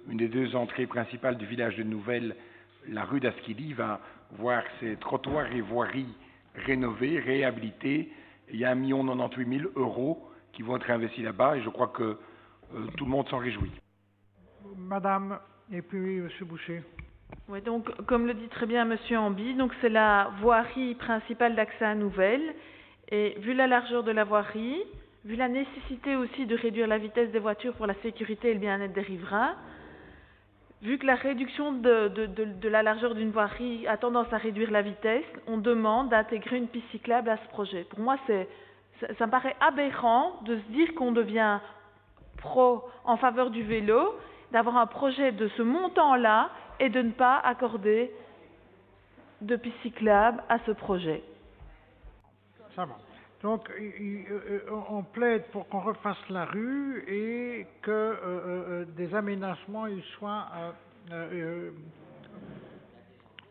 une des deux entrées principales du village de Nouvelle, la rue d'Asquili, va voir ses trottoirs et voiries rénovés, réhabilités. Il y a 1 098 000 € qui vont être investis là-bas et je crois que tout le monde s'en réjouit. Madame, et puis Monsieur Boucher. Oui, donc, comme le dit très bien Monsieur Amby, donc c'est la voirie principale d'accès à Nouvelle. Et vu la largeur de la voirie, vu la nécessité aussi de réduire la vitesse des voitures pour la sécurité et le bien-être des riverains, vu que la réduction de la largeur d'une voirie a tendance à réduire la vitesse, on demande d'intégrer une piste cyclable à ce projet. Pour moi, ça me paraît aberrant de se dire qu'on devient en faveur du vélo, d'avoir un projet de ce montant-là et de ne pas accorder de piste cyclable à ce projet. Ça va. Donc, on plaide pour qu'on refasse la rue et que des aménagements y soient,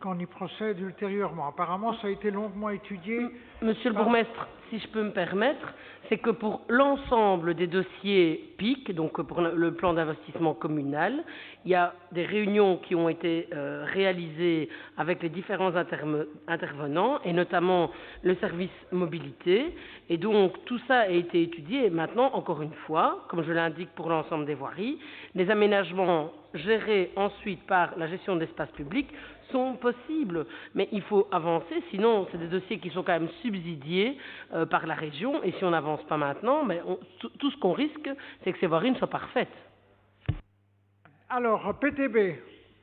qu'on y procède ultérieurement. Apparemment, ça a été longuement étudié. Monsieur le bourgmestre, si je peux me permettre, c'est que pour l'ensemble des dossiers PIC, donc pour le plan d'investissement communal, il y a des réunions qui ont été réalisées avec les différents intervenants, et notamment le service mobilité, et donc tout ça a été étudié, et maintenant, encore une fois, comme je l'indique pour l'ensemble des voiries, les aménagements gérés ensuite par la gestion de l'espace public sont possibles, mais il faut avancer, sinon c'est des dossiers qui sont quand même subsidiés par la région, et si on n'avance pas maintenant, mais tout ce qu'on risque, c'est que ces voiries ne soient pas refaites. Alors, PTB,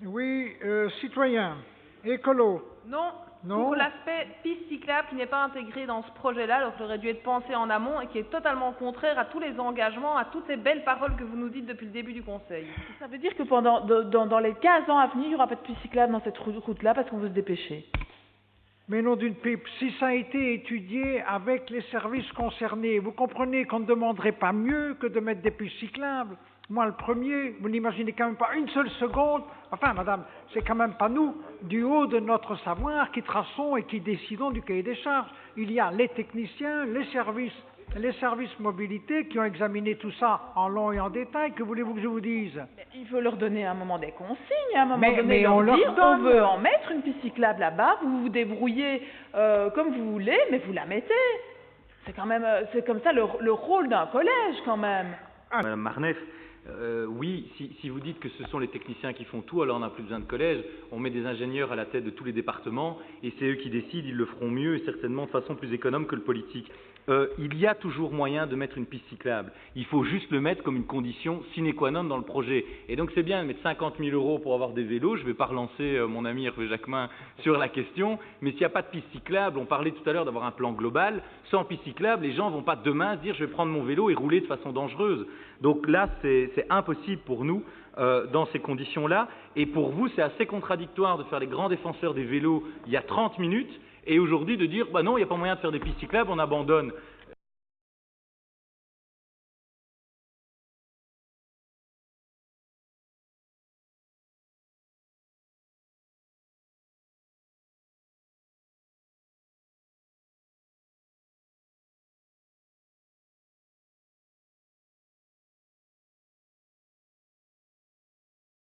oui, citoyen, écolo. Non, Non. pour l'aspect piste cyclable qui n'est pas intégré dans ce projet-là, alors qu'il aurait dû être pensé en amont et qui est totalement contraire à tous les engagements, à toutes les belles paroles que vous nous dites depuis le début du Conseil. Ça veut dire que dans les 15 ans à venir, il n'y aura pas de piste cyclable dans cette route-là parce qu'on veut se dépêcher. Mais non d'une pipe, si ça a été étudié avec les services concernés, vous comprenez qu'on ne demanderait pas mieux que de mettre des pistes cyclables. Moi, le premier, vous n'imaginez quand même pas une seule seconde. Enfin, madame, c'est quand même pas nous, du haut de notre savoir, qui traçons et qui décidons du cahier des charges. Il y a les techniciens, les services mobilité qui ont examiné tout ça en long et en détail. Que voulez-vous que je vous dise? Il faut leur donner à un moment des consignes, à un moment donné mais leur on leur dire donne. on veut en mettre une piste cyclable là-bas, vous vous débrouillez comme vous voulez, mais vous la mettez. C'est quand même, c'est comme ça le rôle d'un collège quand même. Madame Marneffe, oui, si vous dites que ce sont les techniciens qui font tout, alors on n'a plus besoin de collège, on met des ingénieurs à la tête de tous les départements et c'est eux qui décident, ils le feront mieux et certainement de façon plus économe que le politique. Il y a toujours moyen de mettre une piste cyclable, il faut juste le mettre comme une condition sine qua non dans le projet. Et donc c'est bien de mettre 50 000 € pour avoir des vélos, je ne vais pas relancer mon ami Hervé Jacquemin sur la question, mais s'il n'y a pas de piste cyclable, on parlait tout à l'heure d'avoir un plan global, sans piste cyclable, les gens ne vont pas demain se dire je vais prendre mon vélo et rouler de façon dangereuse. Donc là, c'est impossible pour nous dans ces conditions-là. Et pour vous, c'est assez contradictoire de faire les grands défenseurs des vélos il y a 30 minutes et aujourd'hui de dire bah non, il n'y a pas moyen de faire des pistes cyclables, on abandonne.